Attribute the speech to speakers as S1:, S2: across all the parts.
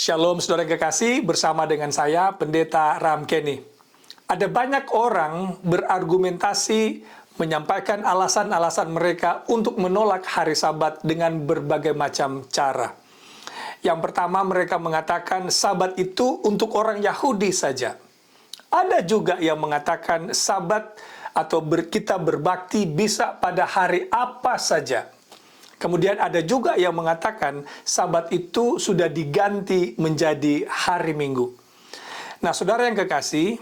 S1: Shalom saudara yang kekasih, bersama dengan saya Pendeta Ram Kenny. Ada banyak orang berargumentasi menyampaikan alasan-alasan mereka untuk menolak hari Sabat dengan berbagai macam cara. Yang pertama, mereka mengatakan Sabat itu untuk orang Yahudi saja. Ada juga yang mengatakan Sabat atau kita berbakti bisa pada hari apa saja. Kemudian ada juga yang mengatakan Sabat itu sudah diganti menjadi hari Minggu. Nah, saudara yang kekasih,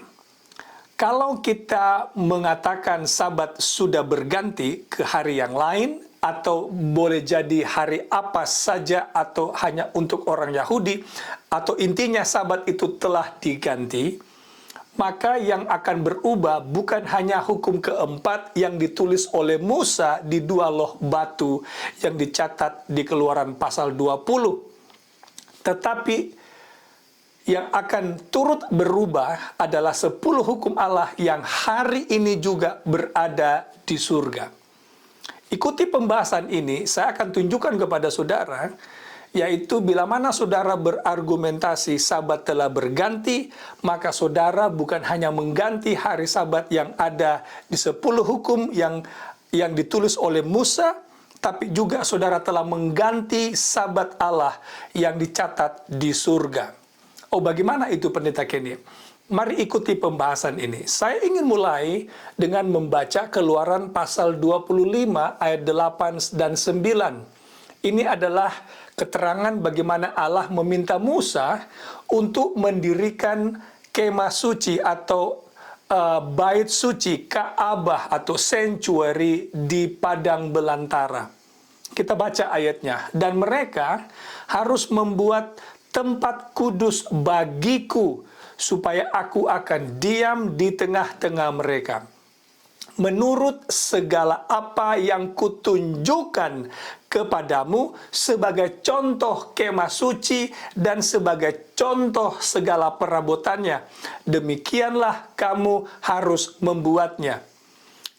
S1: kalau kita mengatakan Sabat sudah berganti ke hari yang lain, atau boleh jadi hari apa saja, atau hanya untuk orang Yahudi, atau intinya Sabat itu telah diganti, maka yang akan berubah bukan hanya hukum keempat yang ditulis oleh Musa di 2 loh batu yang dicatat di Keluaran pasal 20. Tetapi yang akan turut berubah adalah 10 hukum Allah yang hari ini juga berada di surga. Ikuti pembahasan ini, saya akan tunjukkan kepada saudara, yaitu bila mana saudara berargumentasi Sabat telah berganti, maka saudara bukan hanya mengganti hari Sabat yang ada di 10 hukum yang ditulis oleh Musa, tapi juga saudara telah mengganti Sabat Allah yang dicatat di surga. Oh, bagaimana itu Pendeta Kenny? Mari ikuti pembahasan ini. Saya ingin mulai dengan membaca Keluaran pasal 25 ayat 8 dan 9. Ini adalah keterangan bagaimana Allah meminta Musa untuk mendirikan kemah suci atau bait suci, Ka'bah atau sanctuary di padang belantara. Kita baca ayatnya. Dan mereka harus membuat tempat kudus bagiku, supaya aku akan diam di tengah-tengah mereka. Menurut segala apa yang kutunjukkan kepadamu sebagai contoh kemah suci dan sebagai contoh segala perabotannya, demikianlah kamu harus membuatnya.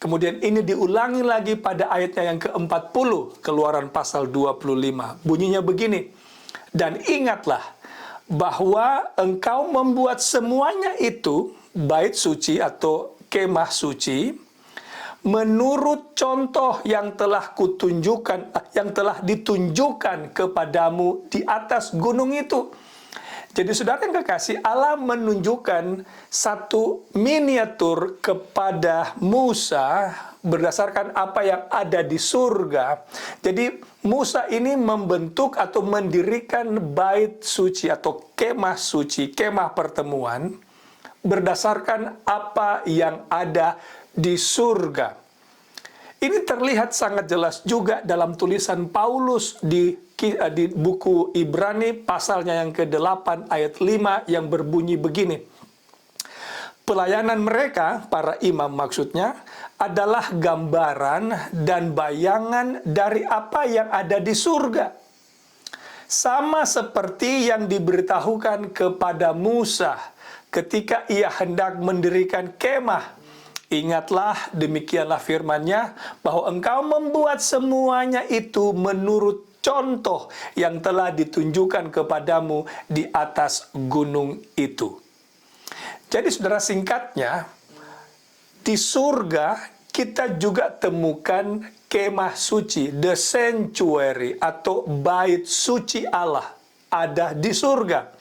S1: Kemudian ini diulangi lagi pada ayatnya yang ke-40, Keluaran pasal 25. Bunyinya begini, dan ingatlah bahwa engkau membuat semuanya itu, bait suci atau kemah suci, menurut contoh yang telah kutunjukkan, yang telah ditunjukkan kepadamu di atas gunung itu. Jadi saudara yang kekasih, Allah menunjukkan satu miniatur kepada Musa berdasarkan apa yang ada di surga. Jadi Musa ini membentuk atau mendirikan bait suci atau kemah suci, kemah pertemuan, berdasarkan apa yang ada di surga. Ini terlihat sangat jelas juga dalam tulisan Paulus di buku Ibrani pasalnya yang ke-8 ayat 5 yang berbunyi begini. Pelayanan mereka, para imam maksudnya, adalah gambaran dan bayangan dari apa yang ada di surga. Sama seperti yang diberitahukan kepada Musa ketika ia hendak mendirikan kemah. Ingatlah, demikianlah firman-Nya, bahwa engkau membuat semuanya itu menurut contoh yang telah ditunjukkan kepadamu di atas gunung itu. Jadi saudara, singkatnya, di surga kita juga temukan kemah suci, the sanctuary atau bait suci Allah ada di surga.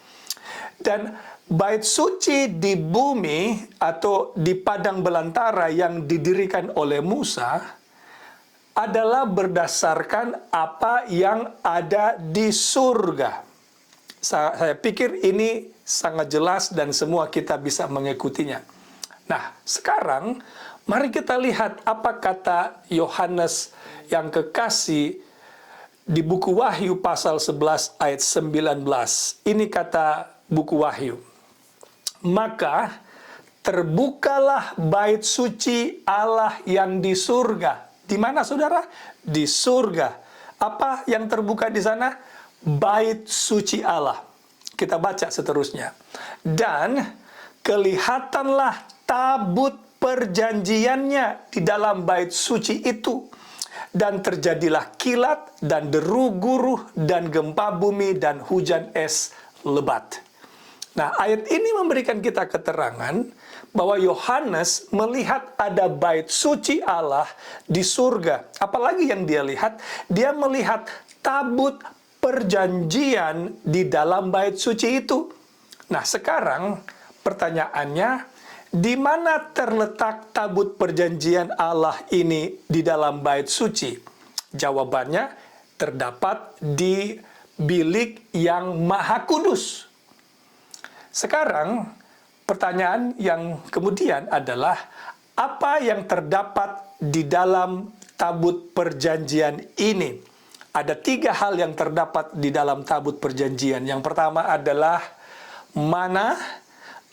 S1: Dan bait suci di bumi atau di padang belantara yang didirikan oleh Musa adalah berdasarkan apa yang ada di surga. Saya pikir ini sangat jelas dan semua kita bisa mengikutinya. Nah, sekarang mari kita lihat apa kata Yohanes yang kekasih di buku Wahyu pasal 11 ayat 19. Ini kata buku Wahyu. Maka terbukalah bait suci Allah yang di surga. Di mana saudara? Di surga. Apa yang terbuka di sana? Bait suci Allah. Kita baca seterusnya. Dan kelihatanlah tabut perjanjiannya di dalam bait suci itu. Dan terjadilah kilat dan deru guruh dan gempa bumi dan hujan es lebat. Nah, ayat ini memberikan kita keterangan bahwa Yohanes melihat ada bait suci Allah di surga. Apalagi yang dia lihat? Dia melihat tabut perjanjian di dalam bait suci itu. Nah, sekarang pertanyaannya, di mana terletak tabut perjanjian Allah ini di dalam bait suci? Jawabannya terdapat di bilik yang maha kudus. Sekarang, pertanyaan yang kemudian adalah, apa yang terdapat di dalam tabut perjanjian ini? Ada 3 hal yang terdapat di dalam tabut perjanjian. Yang pertama adalah mana,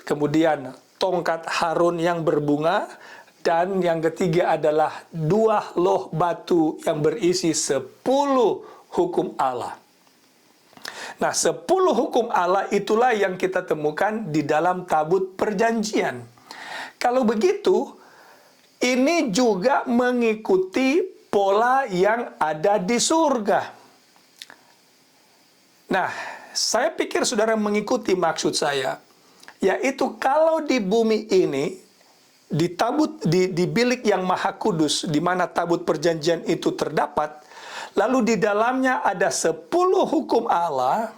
S1: kemudian tongkat Harun yang berbunga, dan yang ketiga adalah 2 loh batu yang berisi 10 hukum Allah. Nah, 10 hukum Allah itulah yang kita temukan di dalam tabut perjanjian. Kalau begitu, ini juga mengikuti pola yang ada di surga. Nah, saya pikir saudara mengikuti maksud saya, yaitu kalau di bumi ini, di bilik yang maha kudus, di mana tabut perjanjian itu terdapat, lalu di dalamnya ada 10 hukum Allah,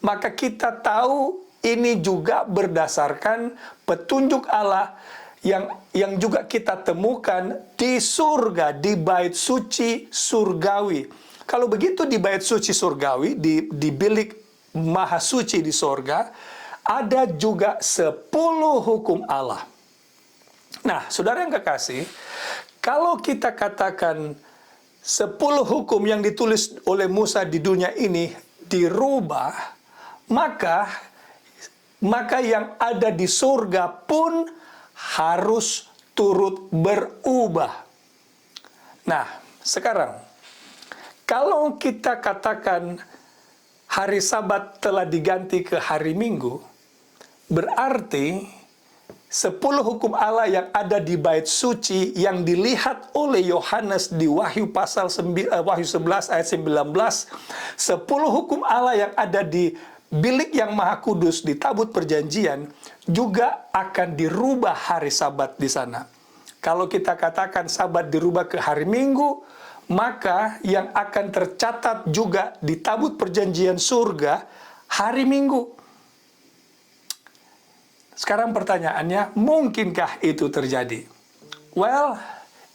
S1: maka kita tahu ini juga berdasarkan petunjuk Allah yang juga kita temukan di surga, di bait suci surgawi. Kalau begitu di bait suci surgawi, di bilik maha suci di surga, ada juga 10 hukum Allah. Nah, saudara yang kekasih, kalau kita katakan 10 hukum yang ditulis oleh Musa di dunia ini dirubah, maka yang ada di surga pun harus turut berubah. Nah, sekarang kalau kita katakan hari Sabat telah diganti ke hari Minggu, berarti 10 hukum Allah yang ada di bait suci yang dilihat oleh Yohanes di Wahyu 11 ayat 19, 10 hukum Allah yang ada di bilik yang maha kudus di tabut perjanjian juga akan dirubah hari Sabat di sana. Kalau kita katakan Sabat dirubah ke hari Minggu, maka yang akan tercatat juga di tabut perjanjian surga hari Minggu. Sekarang pertanyaannya, mungkinkah itu terjadi? Well,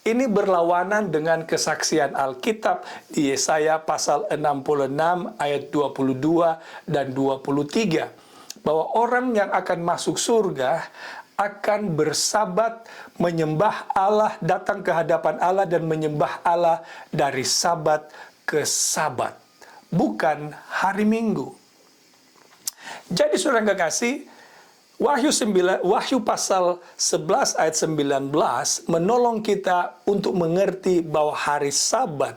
S1: ini berlawanan dengan kesaksian Alkitab di Yesaya pasal 66 ayat 22 dan 23. Bahwa orang yang akan masuk surga akan bersabat menyembah Allah, datang ke hadapan Allah dan menyembah Allah dari sabat ke sabat. Bukan hari Minggu. Jadi saudara yang kekasih, Wahyu pasal 11 ayat 19 menolong kita untuk mengerti bahwa hari Sabat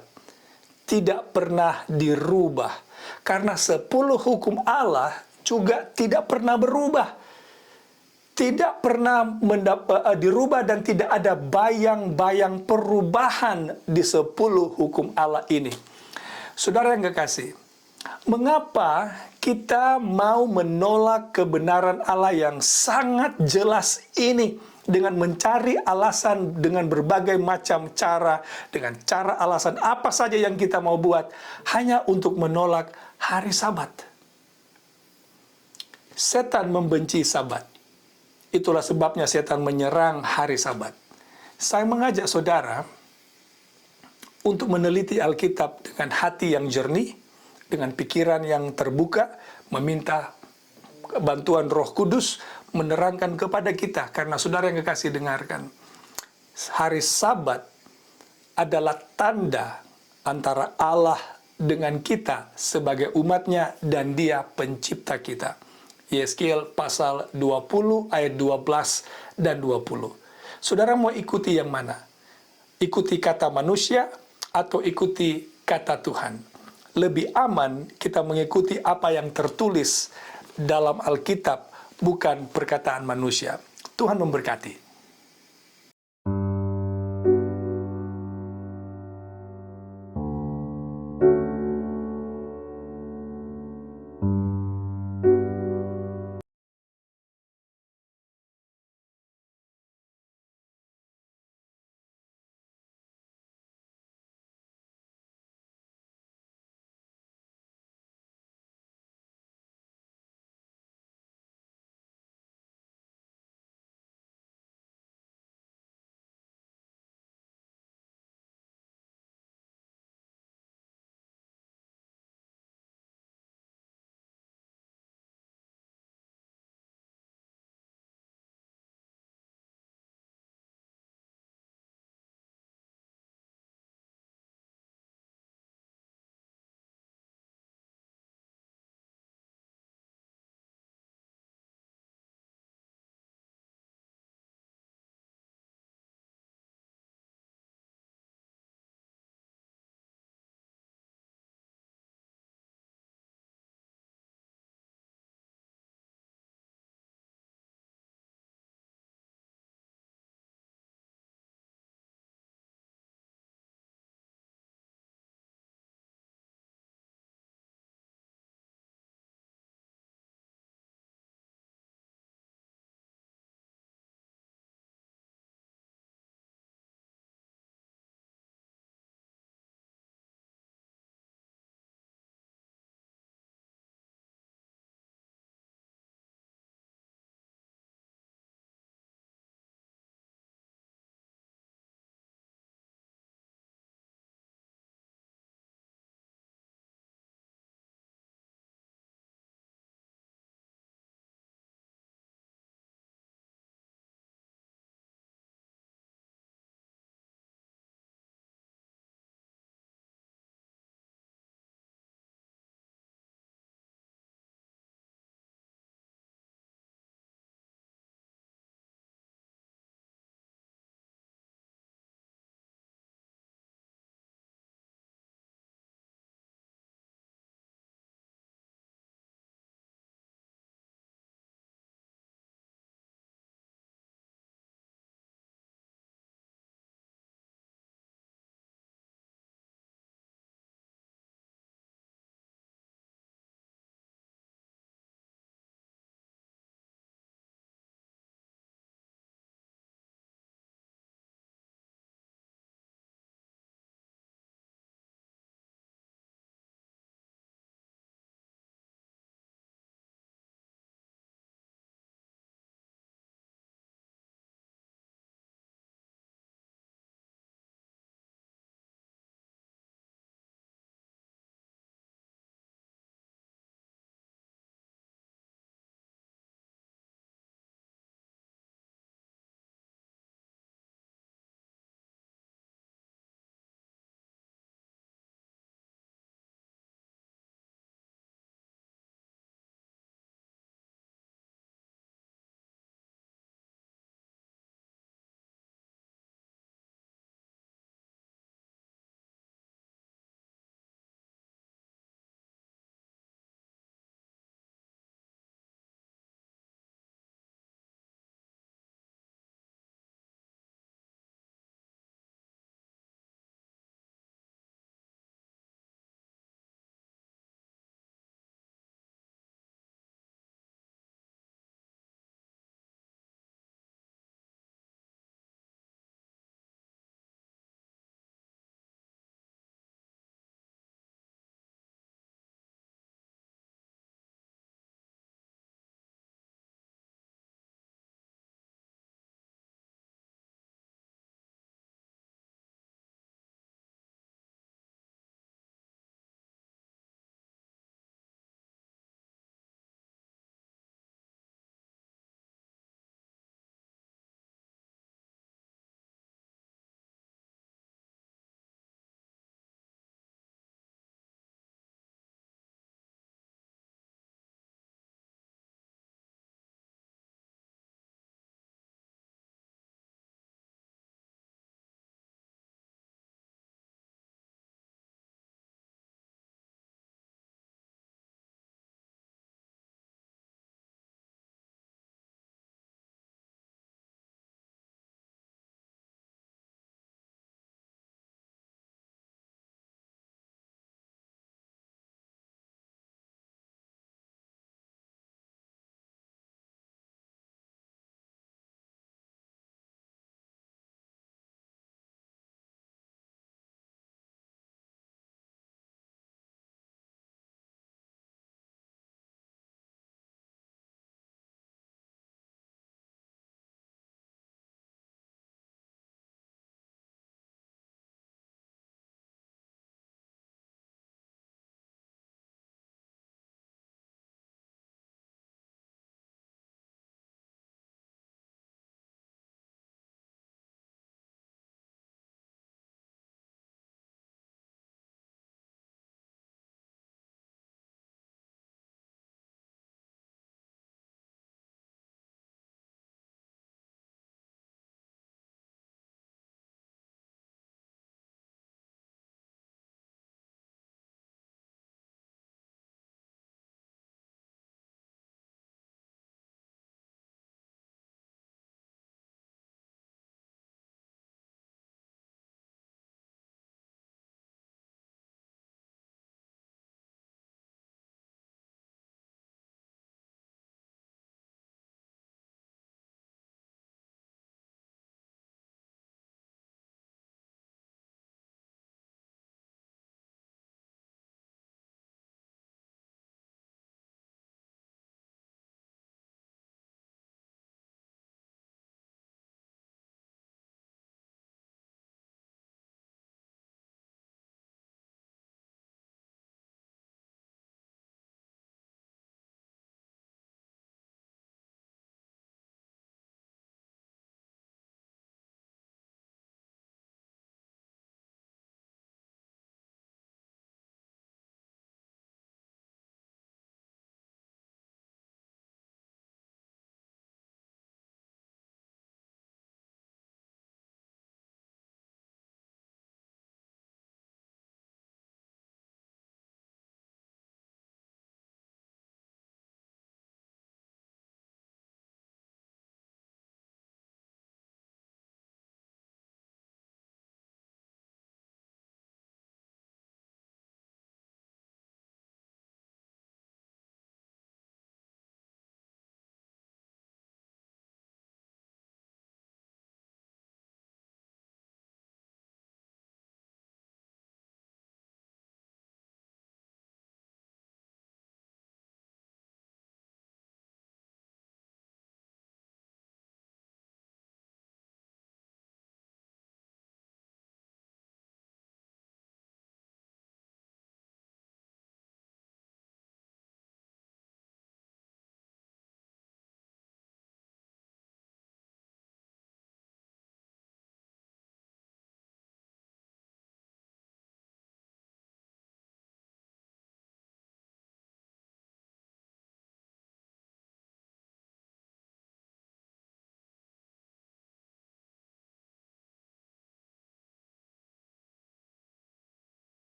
S1: tidak pernah dirubah. Karena 10 hukum Allah juga tidak pernah berubah. Tidak pernah dirubah dan tidak ada bayang-bayang perubahan di 10 hukum Allah ini. Saudara yang kekasih, mengapa kita mau menolak kebenaran Allah yang sangat jelas ini dengan mencari alasan dengan berbagai macam cara, dengan cara alasan apa saja yang kita mau buat hanya untuk menolak hari Sabat? Setan membenci Sabat. Itulah sebabnya setan menyerang hari Sabat. Saya mengajak saudara untuk meneliti Alkitab dengan hati yang jernih, dengan pikiran yang terbuka, meminta bantuan Roh Kudus menerangkan kepada kita. Karena saudara yang kekasih dengarkan, hari Sabat adalah tanda antara Allah dengan kita sebagai umatnya dan Dia pencipta kita. Yeskiel pasal 20 ayat 12 dan 20. Saudara mau ikuti yang mana? Ikuti kata manusia atau ikuti kata Tuhan? Lebih aman kita mengikuti apa yang tertulis dalam Alkitab, bukan perkataan manusia. Tuhan memberkati.